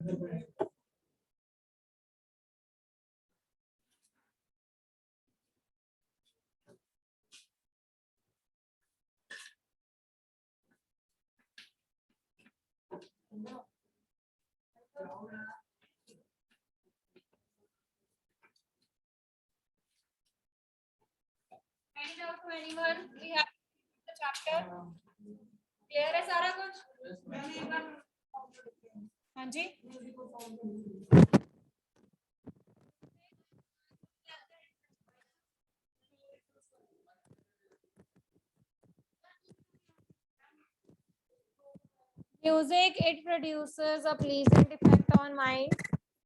Any doubt to anyone? We have the chapter. Clear है सारा कुछ? हाँ जी. Music, it produces a pleasant effect on mind,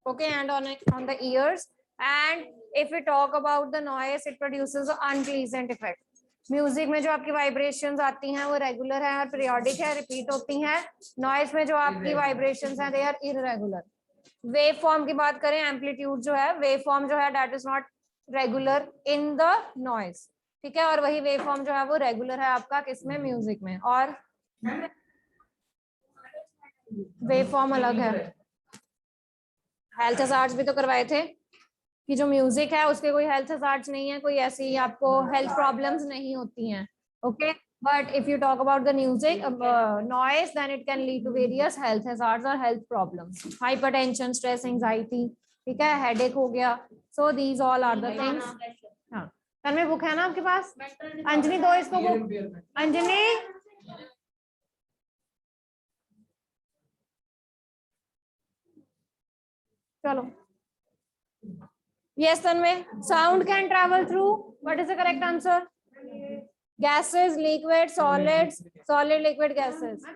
okay, and on the ears. And if we talk about the noise, it produces an unpleasant effect. Music में जो आपकी vibrations आती हैं वो रेगुलर है और पीरियोडिक है, रिपीट होती हैं. नॉइज में जो आपकी वाइब्रेशंस हैं they are irregular. Wave form की बात करें, एम्पलीट्यूड जो है, वेव फॉर्म जो है that is not regular in the noise. ठीक है, और वही वेव फॉर्म जो है वो रेगुलर है आपका किसमें, म्यूजिक में. और वेव फॉर्म अलग है. हेल्थ हजार्ड्स भी तो करवाए थे कि जो म्यूजिक है उसके कोई हेल्थ हजार्ड्स नहीं है, कोई ऐसी आपको हेल्थ प्रॉब्लम्स नहीं होती हैं. Okay, but if you talk about the music noise, then it can lead to various health hazards और health problems. Hypertension, stress, anxiety, ठीक है, हेडेक हो गया. So these all are the things. हाँ, Tanmay book है ना आपके पास? अंजनी दो इसको बुक. अंजनी, चलो. Yes, Tanmay. Sound can travel through. What is the correct answer? Gases, liquid, solids, solid, liquid, gases.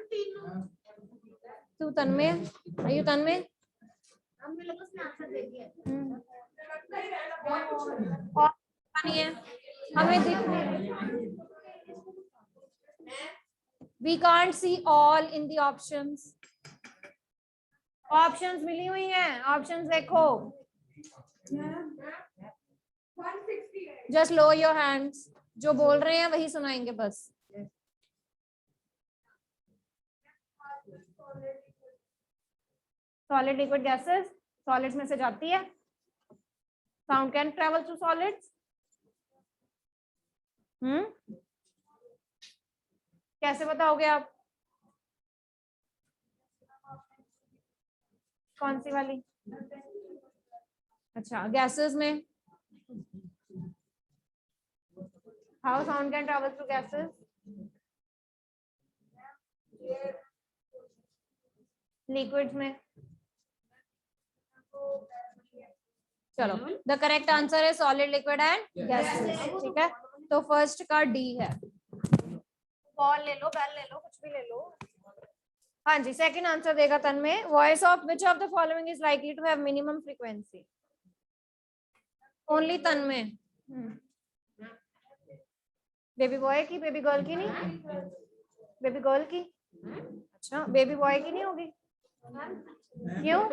तू Tanmay? Are you Tanmay? नहीं है, हमें दिख नहीं. We can't see all in the options. Options मिली हुई हैं, options देखो. Just lower your hands. जो बोल रहे हैं वही सुनाएंगे बस. Solid, liquid, gases. Solids में से जाती है. Sound can travel through solids. कैसे बताओगे आप? कौन सी वाली? अच्छा, gases में how sound can travel through gases? Liquids में. चलो, the correct answer is solid, liquid and gases. ठीक है, तो फर्स्ट का डी है. बॉल ले लो, बैल ले लो, कुछ भी ले लो. हाँ जी, सेकंड आंसर देगा Tanmay. Voice of which of the following is likely to have minimum frequency? Only Tanmay. Baby boy की, बेबी गर्ल की नहीं? बेबी गर्ल की. अच्छा, बेबी बॉय की नहीं होगी? क्यों?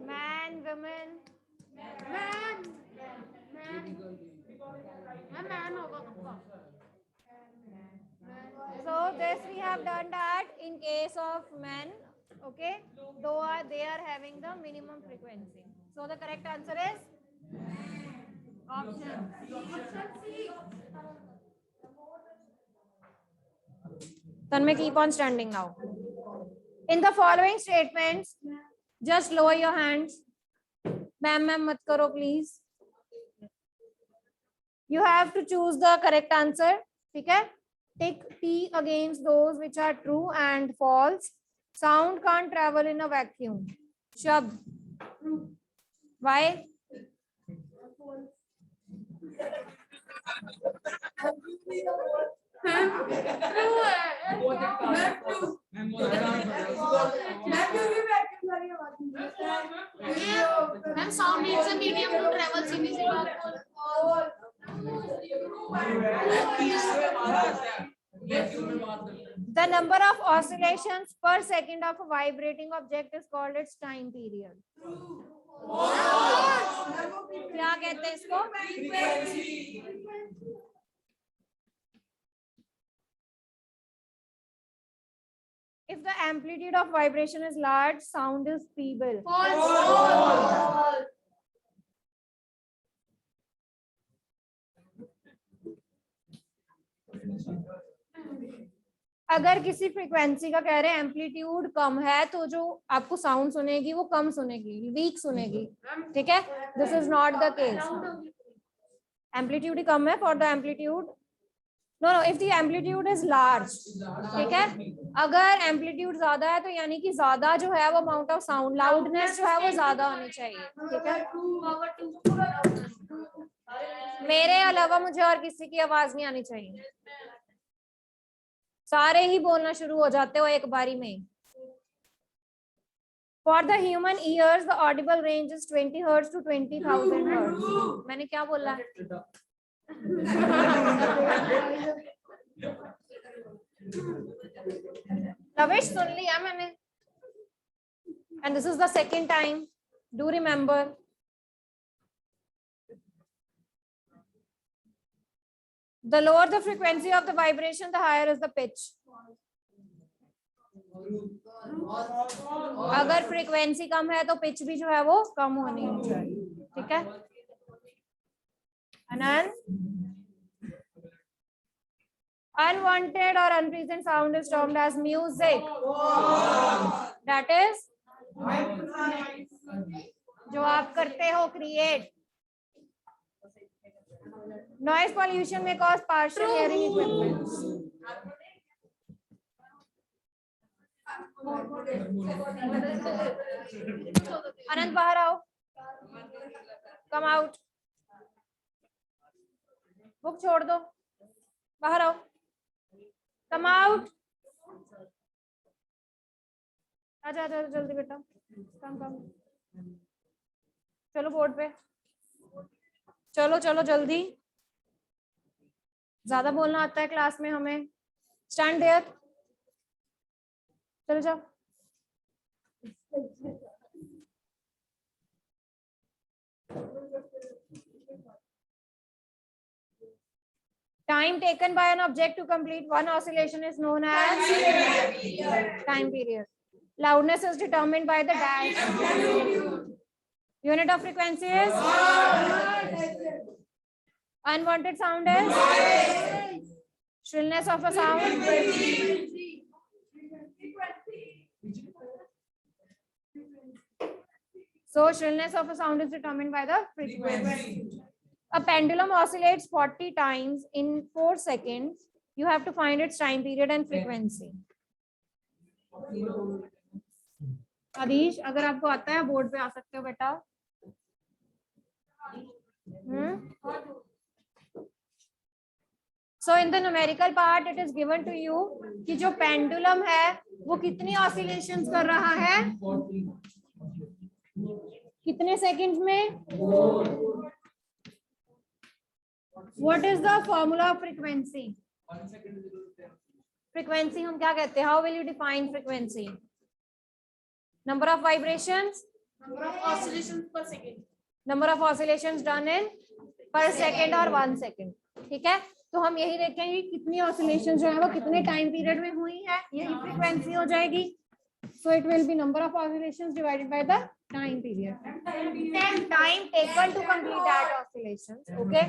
Man, women. So this we have done that in case of men, okay, though they are having the minimum frequency. So the correct answer is option C. Tanmay, keep on standing now. In the following statements, just lower your hands. Ma'am, mat karo please. You have to choose the correct answer. ठीक है? Tick T against those which are true and false. Sound can't travel in a vacuum. Shabd. Why? Ma'am, sound needs a medium to travel. The number of oscillations per second of a vibrating object is called its time period. क्या कहते हैं इसको? If the amplitude of vibration is large, sound is feeble. अगर किसी frequency का कह रहे हैं एम्पलीट्यूड कम है तो जो आपको साउंड सुनेगी वो कम सुनेगी, वीक सुनेगी, ठीक है? This is not the case. Amplitude ही कम है for the amplitude. No no, if the amplitude is large, ठीक है? अगर एम्पलीट्यूड ज्यादा है तो यानी कि ज्यादा जो है वो अमाउंट ऑफ साउंड, लाउडनेस जो है वो ज्यादा होनी चाहिए, ठीक है? मेरे अलावा मुझे और किसी की आवाज नहीं आनी चाहिए. सारे ही बोलना शुरू हो जाते हो एक बारी में. For the human ears, the audible range is 20 hertz to 20,000 hertz. मैंने क्या बोला? लविश सुन लिया मैंने. And this is the second time. Do remember. The lower the frequency of the vibration, the higher is the pitch. अगर frequency कम है तो pitch भी जो है वो कम होनी चाहिए, ठीक है? अनंत, unwanted or unpleasant sound is termed as music. That is जो आप करते हो create. Noise pollution may cause partial hearing impairment. अनंत बाहर आओ. Come out. बुक छोड़ दो. बाहर आओ. Come out. आजा आजा जल्दी बेटा. कम कम. चलो बोर्ड पे. चलो चलो जल्दी. ज्यादा बोलना आता है क्लास में हमें. Stand there. चलो जाओ. Time taken by an object to complete one oscillation is known as time period. Loudness is determined by the dash. Unit of frequency is unwanted sound is shrillness of a sound. So shrillness of a sound is determined by the frequency. A pendulum oscillates 40 times in 4 seconds. You have to find its time period and frequency. आदिश, अगर आपको आता है board पे आ सकते हो बेटा. So in the numerical part it is given to you कि जो pendulum है वो कितनी oscillations कर रहा है, कितने seconds में. What is the formula of frequency? Frequency हम क्या कहते हैं? How will you define frequency? Number of vibrations, Number of oscillations per second. number of oscillations done in per second or 1 second. ठीक है? तो हम यही देखेंगे कितनी oscillations जो है वो कितने time period में हुई है, यही frequency हो जाएगी. So it will be number of oscillations divided by the time period. And time taken to complete that oscillations. Okay.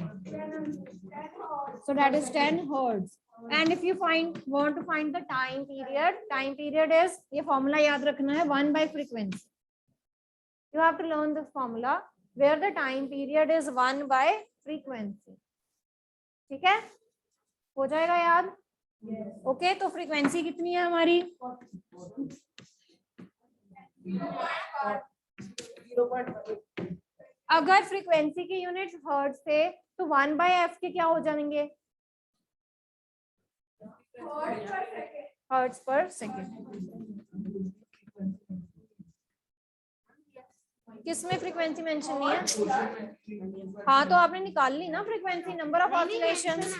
So that is 10 hertz. And if you want to find the time period is, ये formula याद रखना है, 1 by frequency. You have to learn this formula where the time period is 1 by frequency. ठीक है? हो जाएगा याद? Okay, तो फ्रीक्वेंसी कितनी है हमारी? अगर फ्रीक्वेंसी की यूनिट हर्ट्ज थे तो 1 by f के क्या हो जाएंगे? हर्ट्ज पर सेकेंड. किसमें फ्रीक्वेंसी मेंशन नहीं है? हाँ, तो आपने निकाल ली ना फ्रीक्वेंसी. नंबर ऑफ ऑसिलेशंस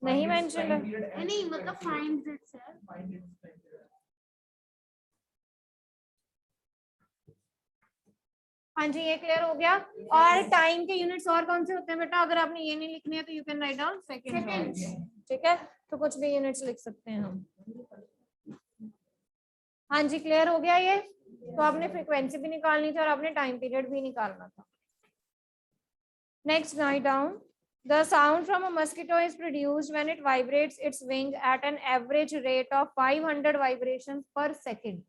नहीं मेंशन है। नहीं मतलब finds it sir. हाँ जी, ये क्लियर हो गया। और टाइम के यूनिट्स और कौन से होते हैं बेटा? अगर आपने ये नहीं लिखने है तो you can write down second. ठीक है, तो कुछ भी यूनिट्स लिख सकते हैं हम। हाँ जी, क्लियर हो गया ये। तो आपने फ्रीक्वेंसी भी निकालनी थी और आपने टाइम पीरियड भी निकालना था। Next, write down the sound from a mosquito is produced when it vibrates its wing at an average rate of 500 vibrations per second.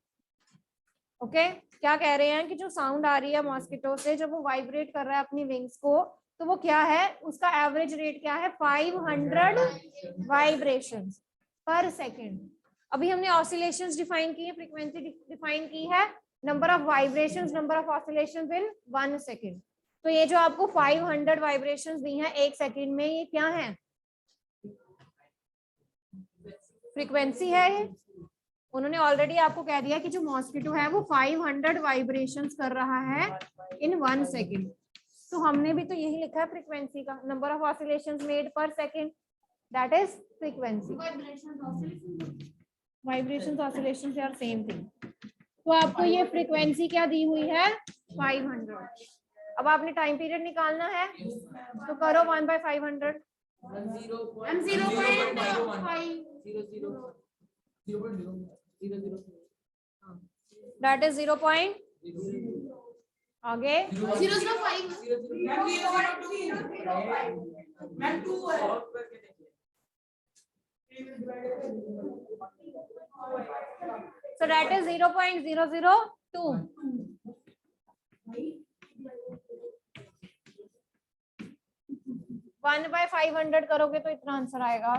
Okay, क्या कह रहे हैं कि जो साउंड आ रही है मॉस्किटो से जब वो वाइब्रेट कर रहा है अपनी विंग्स को, तो वो क्या है, उसका एवरेज रेट क्या है? 500 वाइब्रेशंस पर सेकंड। अभी हमने ऑसिलेशंस डिफाइन की है, फ्रीक्वेंसी डिफाइन की है, number of vibrations, number of oscillations in 1 second. तो ये जो आपको 500 वाइब्रेशंस दी हैं 1 सेकंड में, ये क्या है? फ्रीक्वेंसी है ये। उन्होंने ऑलरेडी आपको कह दिया कि जो मॉस्किटो है वो 500 वाइब्रेशंस कर रहा है इन 1 सेकंड। तो हमने भी तो यही लिखा है फ्रीक्वेंसी का, number of oscillations made per second, that is frequency. Vibrations oscillations are same thing. तो आपको ये फ्रीक्वेंसी क्या दी हुई है? 500। अब आपने टाइम पीरियड निकालना है, तो करो 1/500। And 0.5. That is 0. आगे 0.05. so that is 0.002. 1/500 करोगे तो इतना आंसर आएगा।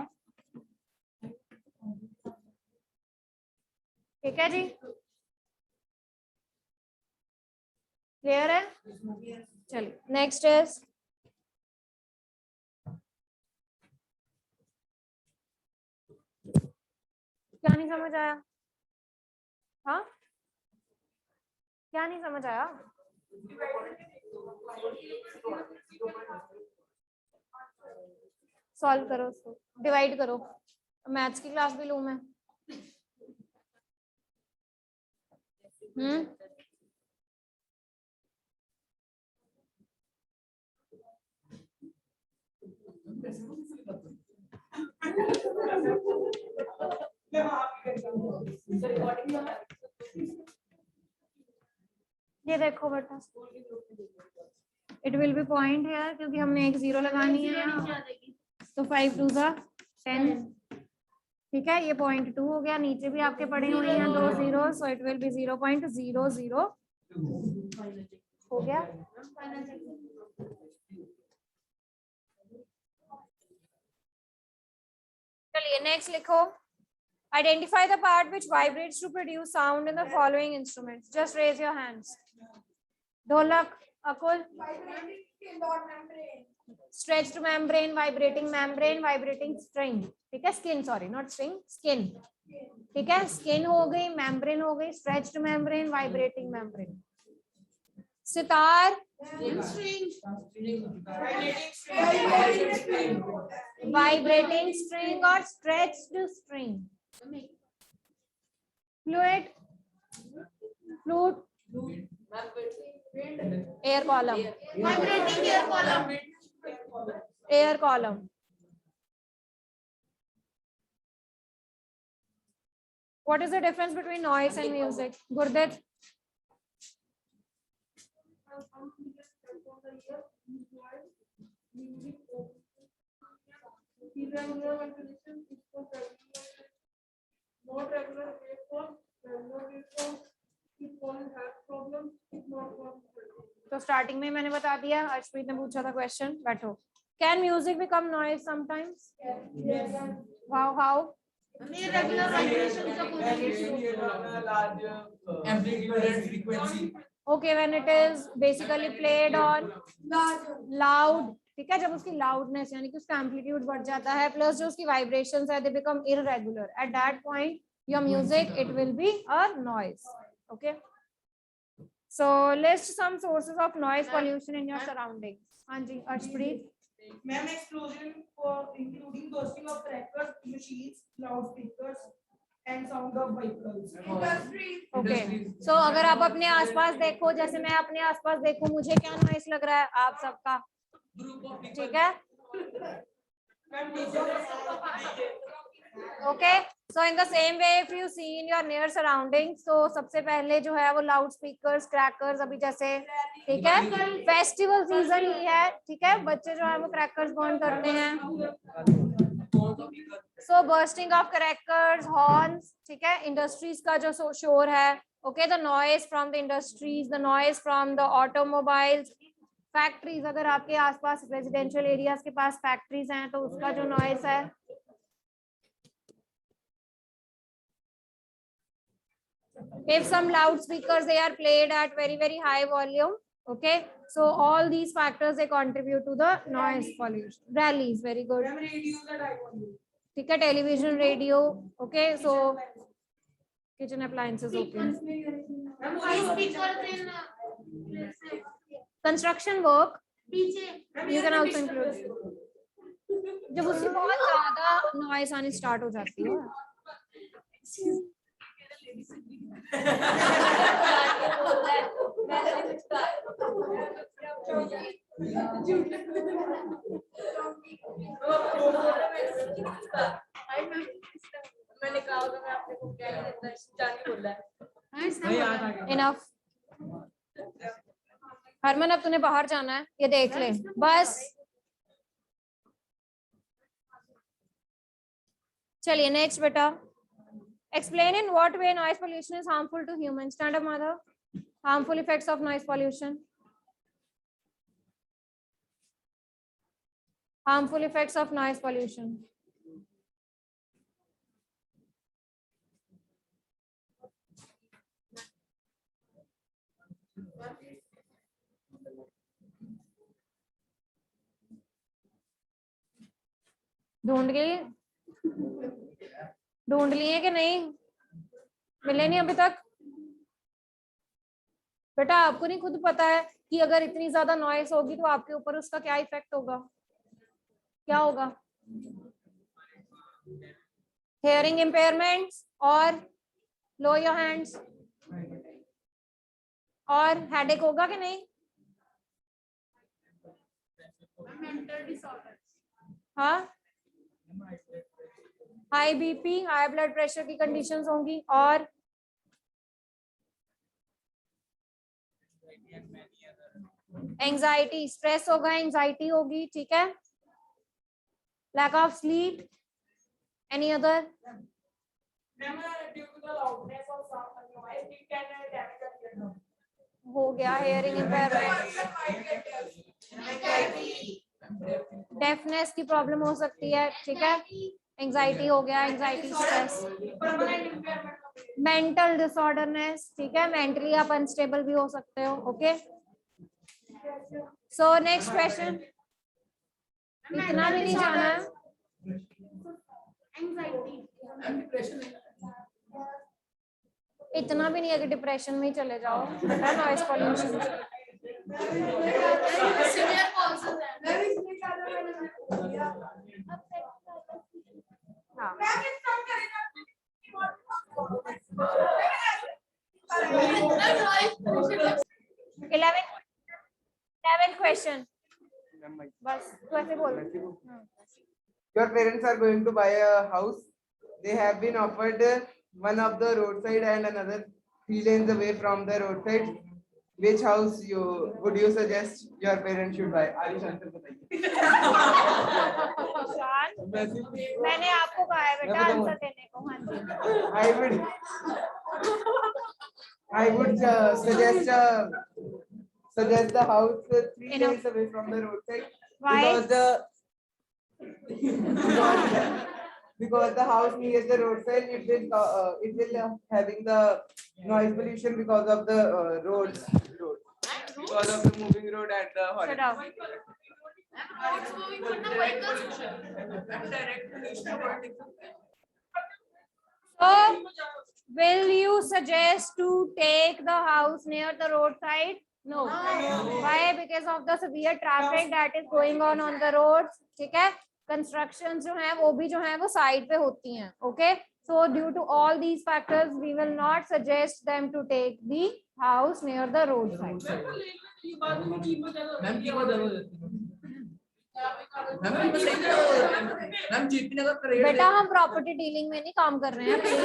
ठीक है जी, क्लियर है? चलिए नेक्स्ट इज क्या नहीं समझ आया? हाँ, क्या नहीं समझ आया? सॉल्व करो उसको, डिवाइड करो। मैथ्स की क्लास भी लूं मैं? ये देखो बेटा, इट विल बी पॉइंट है क्योंकि हमने एक 0 लगानी है यहाँ, तो 5 2 10। ठीक है, ये 0.2 हो गया, नीचे भी आपके पड़े हुए हैं 2 0, सो इट विल बी 0.00 हो गया। चलिए नेक्स्ट लिखो, identify the part which vibrates to produce sound in the following instruments. Just raise your hands. Dholak, अकुल, stretched membrane, vibrating membrane, vibrating string. ठीक है, skin, sorry not string, skin. ठीक है, skin हो गई, मेम्ब्रेन हो गई, stretched membrane, vibrating membrane. Sitar, vibrating string और stretched string. Fluid, flute, air column, Vibrating air column. Air column. What is the difference between noise and music? Gurdeep? Not regular waveform, regular waveform, if one has problem, if not one. तो starting में मैंने बता दिया, अर्शप्रीत ने पूछा था question. बैठो। Can music become noise sometimes? How? Irregular vibrations of amplitude and frequency. Okay, when it is basically played on loud, ठीक है, जब उसकी लाउडनेस यानी कि उसका एम्पलीट्यूड बढ़ जाता है, प्लस जो उसकी वाइब्रेशंस है, they become irregular, at that point your music it will be a noise. Okay, so list some sources of noise pollution in your surroundings. हाँ जी Arshpreet. Ma'am, explosion for including bursting of crackers, machines, loudspeakers, and sound of vehicles. Okay so अगर आप अपने आसपास देखो, जैसे मैं अपने आसपास देखूं, मुझे क्या नॉइस लग रहा है आप सबका? ठीक है, okay so in the same way if you see in your near surroundings, तो सबसे पहले जो है वो लाउड स्पीकर्स, क्रैकर्स, अभी जैसे ठीक है फेस्टिवल सीजन ही है, ठीक है, बच्चे जो है वो क्रैकर्स बर्न करते हैं, सो बर्स्टिंग ऑफ क्रैकर्स, हॉर्न्स, ठीक है, इंडस्ट्रीज का जो शोर है, okay, the noise from the industries, the noise from the automobiles, factories, अगर आपके आसपास रेजिडेंशियल एरियाज के पास फैक्ट्रीज हैं तो उसका जो नॉइज है, if some loudspeakers they are played at very high volume, okay, so all these factors they contribute to the noise pollution. Rallies, very good. Ma'am, radios are high volume. ठीक है, television, radio, okay, so kitchen appliances, okay, construction work you can also include, जब उससे बहुत ज्यादा noise आनी start हो जाती है, मैंने कहा होगा मैं आपने को क्या ही देता है, जानी बोल रहा है। इनफ हरमन, अब तूने बाहर जाना है, ये देख ले बस। चलिए नेक्स्ट बेटा, explain in what way noise pollution is harmful to humans. Stand up, mother. Harmful effects of noise pollution. Harmful effects of noise pollution. ढूंढ लिए कि नहीं? मिले नहीं अभी तक? बेटा आपको नहीं खुद पता है कि अगर इतनी ज्यादा नॉइस होगी तो आपके ऊपर उसका क्या इफेक्ट होगा? क्या होगा? हेयरिंग इम्पेयरमेंट्स और लो योर हैंड्स, और हेडेक होगा कि नहीं? हाँ, high BP, high blood pressure की कंडीशंस होंगी, और एंजाइटी, स्ट्रेस होगा, एंजाइटी होगी, ठीक है, lack of sleep, any other? हो गया हेयरिंग इम्पेयरमेंट, डेफनेस की प्रॉब्लम हो सकती है, ठीक है, एंजाइटी हो गया, एंजाइटी, स्ट्रेस, मेंटल डिसऑर्डरनेस, ठीक है, मेंटली आप अनस्टेबल भी हो सकते हो, ओके। सो नेक्स्ट क्वेश्चन, इतना भी नहीं जाना है, इतना भी नहीं है कि डिप्रेशन में ही चले जाओ, नॉइस पॉल्यूशन। हाँ, 11th question, बस तू ऐसे बोल। Your parents are going to buy a house. They have been offered one of the roadside and another 3 lanes away from the roadside. Which house would you suggest your parents should buy? Ayush answer बताइए। मैंने आपको कहा है बेटा answer देने को। हाँ जी, I would suggest the house 3 lanes away from the roadside. Why? Because the house near the roadside, it will having the noise pollution because of the roads, because of the moving road and the Shut up. So, will you suggest to take the house near the roadside No. Why? Because of the severe traffic that is going on the roads. ठीक है? Constructions जो हैं वो भी जो हैं वो side पे होती हैं. Okay? So due to all these factors, we will not suggest them to take the house near the roadside. ये बात में कीमत ज्यादा मैम कीमत ज्यादा देती है मैम कीमत सही है मैम जीपी नगर का रेट बेटा हम प्रॉपर्टी डीलिंग में नहीं काम कर रहे हैं please.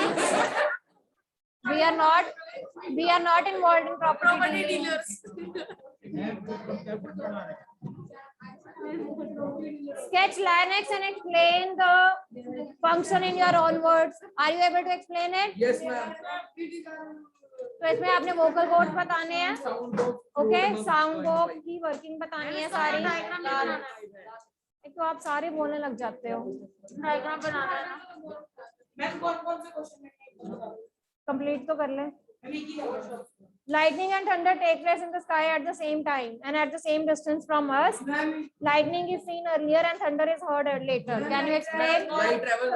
we are not involved in property dealing. Sketch Linux and explain the function in your own words. Are you able to explain it? Yes ma'am तो इसमें आपने वोकल कोड्स बताने हैं. साउंड ओके साउंड बॉक्स की working बतानी है सारी. एक तो आप सारे बोलने लग जाते हो. डायग्राम बनाना है ना. मैं कौन से क्वेश्चन में कंप्लीट तो कर ले. अभी की है Lightning and thunder take place in the sky at the same time and at the same distance from us. Lightning is seen earlier and thunder is heard later. Can you explain? Light travel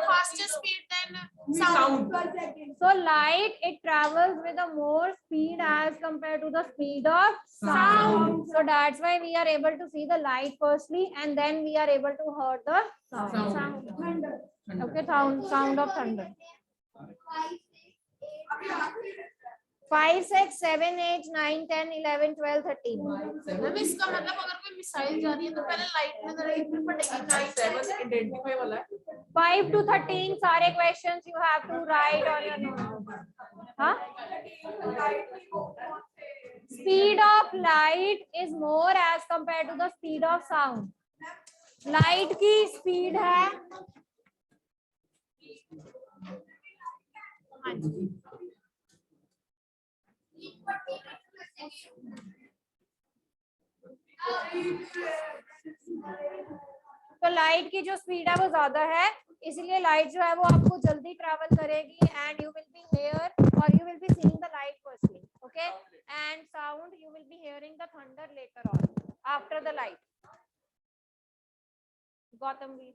faster speed than sound So light, it travels with a more speed as compared to the speed of sound. So that's why we are able to see the light firstly and then we are able to hear the sound. Okay, sound of thunder. 5, 6, 7, 8, 9, 10, 11, 12, 13. Ma'am इसका मतलब अगर कोई missile जा रही है तो पहले light में फिर पड़ेगी. 7 आइडेंटिफाई वाला है 5 to 13 सारे questions you have to write on your note. हाँ? Speed of light is more as compared to the speed of sound. Light की speed है तो लाइट की जो स्पीड है वो ज्यादा है इसलिए लाइट जो है वो आपको जल्दी ट्रैवल करेगी and you will be here और you will be seeing the light firstly okay and sound you will be hearing the thunder later on after the light. Gautam भी